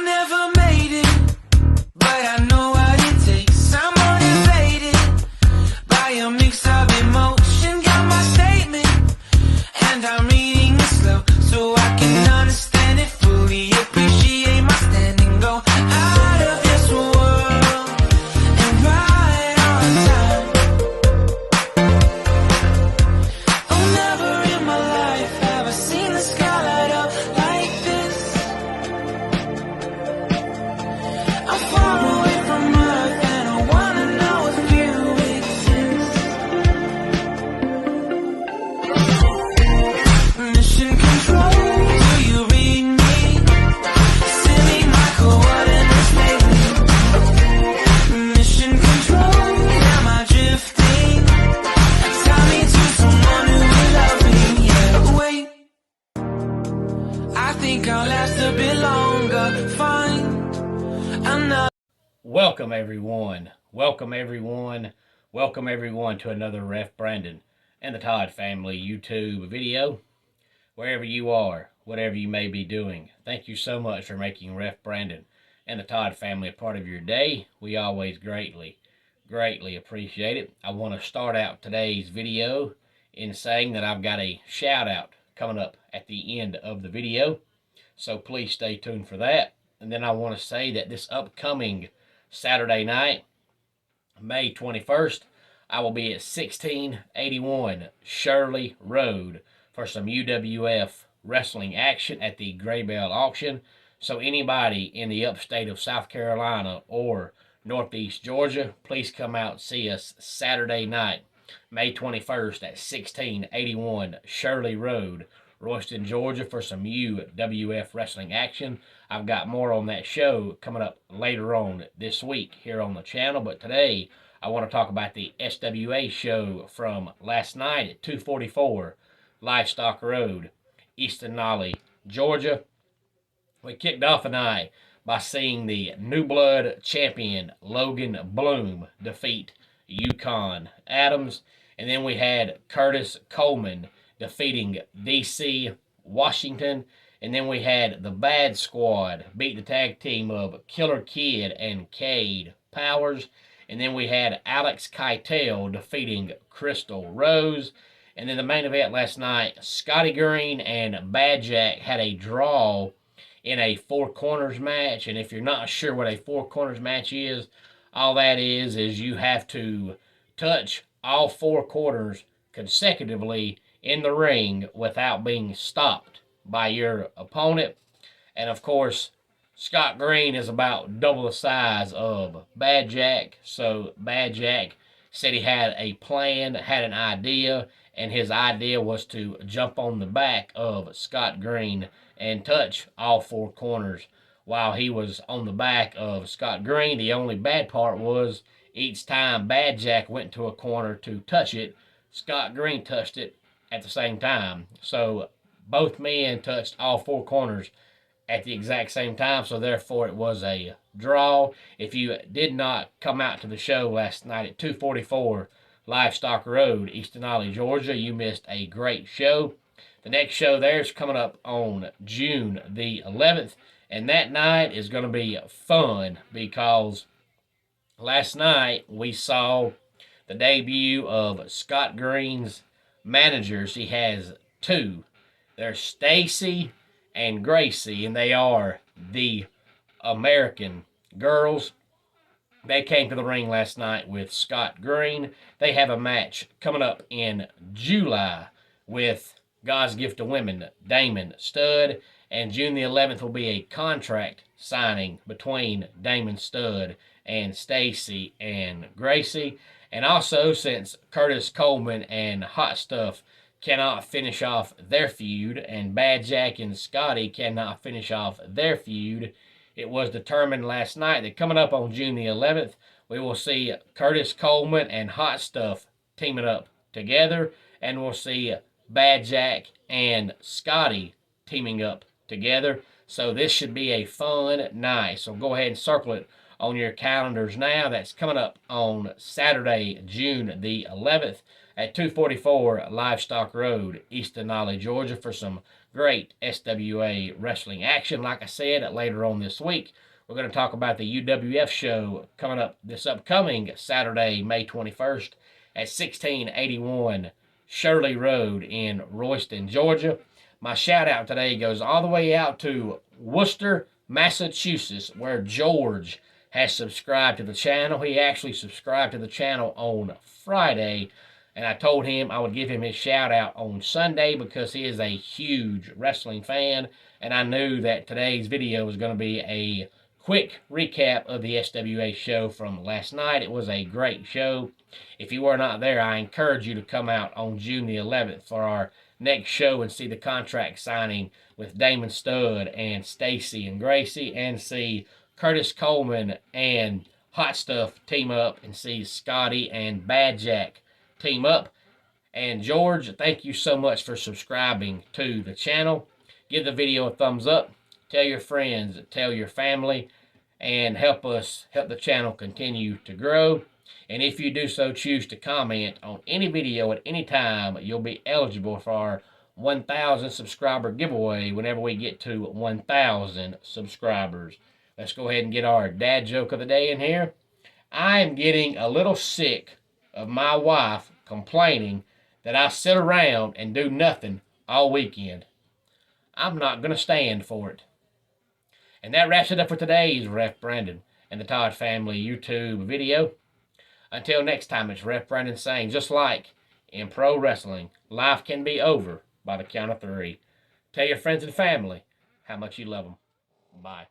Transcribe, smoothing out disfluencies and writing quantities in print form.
never made it, but I know what it takes. I'm motivated by a mix of emotion. Got my statement, and I'm reading it slow so I can understand it fully. Appreciate my standing, go out of this world and right on time. Oh, never in my life have I seen the sky light up like this. I'm far away from Earth and I wanna know if you exist. Mission control, do you read me? Send me my coordinates lately. Mission control, am I drifting? Tie me to someone who will love me, yeah. Wait, I think I'll last a bit longer. Find another. Welcome everyone, welcome everyone, welcome everyone to another Ref Brandon and the Todd Family YouTube video. Wherever you are, whatever you may be doing, thank you so much for making Ref Brandon and the Todd Family a part of your day. We always greatly appreciate it. I want to start out today's video in saying that I've got a shout out coming up at the end of the video, so please stay tuned for that. And then I want to say that this upcoming Saturday night, May 21st, I will be at 1681 Shirley Road for some UWF wrestling action at the Gray Bell auction. So anybody in the upstate of South Carolina or Northeast Georgia, please come out and see us Saturday night, May 21st at 1681 Shirley Road, Royston, Georgia, for some UWF wrestling action. I've got more on that show coming up later on this week here on the channel, but today I want to talk about the SWA show from last night at 244 Livestock Road, Easton Nolly, Georgia. We kicked off the night by seeing the New Blood champion Logan Bloom defeat Yukon Adams, and then we had Curtis Coleman defeating DC Washington, and then we had the Bad Squad beat the tag team of Killer Kid and Cade Powers, and then we had Alex Keitel defeating Crystal Rose. And then the main event last night, Scotty Green and Bad Jack had a draw in a four corners match. And if you're not sure what a four corners match is, all that is you have to touch all four corners consecutively in the ring without being stopped by your opponent. And of course, Scott Green is about double the size of Bad Jack. So Bad Jack said he had a plan, had an idea, and his idea was to jump on the back of Scott Green and touch all four corners while he was on the back of Scott Green. The only bad part was each time Bad Jack went to a corner to touch it, Scott Green touched it at the same time. So both men touched all four corners at the exact same time, so therefore it was a draw. If you did not come out to the show last night at 244 Livestock Road, Easton Nolly, Georgia, you missed a great show. The next show there is coming up on June the 11th, and that night is going to be fun because last night we saw the debut of Scott Green's managers. He has two. They're Stacy and Gracie, and they are the American Girls. They came to the ring last night with Scott Green. They have a match coming up in July with God's Gift to Women, Damon Studd, and June the 11th will be a contract signing between Damon Studd and Stacy and Gracie. And also, since Curtis Coleman and Hot Stuff cannot finish off their feud, and Bad Jack and Scotty cannot finish off their feud, it was determined last night that coming up on June the 11th, we will see Curtis Coleman and Hot Stuff teaming up together, and we'll see Bad Jack and Scotty teaming up together. So this should be a fun night. So go ahead and circle it on your calendars now. That's coming up on Saturday, June the 11th at 244 Livestock Road, Easton Nolly, Georgia, for some great SWA wrestling action. Like I said, later on this week, we're going to talk about the UWF show coming up this upcoming Saturday, May 21st at 1681 Shirley Road in Royston, Georgia. My shout out today goes all the way out to Worcester, Massachusetts, where George has subscribed to the channel. He actually subscribed to the channel on Friday, and I told him I would give him his shout out on Sunday because he is a huge wrestling fan, and I knew that today's video was going to be a quick recap of the SWA show from last night. It was a great show. If you were not there, I encourage you to come out on June the 11th for our next show and see the contract signing with Damon Studd and Stacy and Gracie, and see Curtis Coleman and Hot Stuff team up, and see Scotty and Bad Jack team up. And George, thank you so much for subscribing to the channel. Give the video a thumbs up. Tell your friends, tell your family, and help the channel continue to grow. And if you do so, choose to comment on any video at any time, you'll be eligible for our 1,000 subscriber giveaway whenever we get to 1,000 subscribers. Let's go ahead and get our dad joke of the day in here. I am getting a little sick of my wife complaining that I sit around and do nothing all weekend. I'm not going to stand for it. And that wraps it up for today's Ref Brandon and the Todd Family YouTube video. Until next time, it's Ref Brandon saying, just like in pro wrestling, life can be over by the count of 3. Tell your friends and family how much you love them. Bye.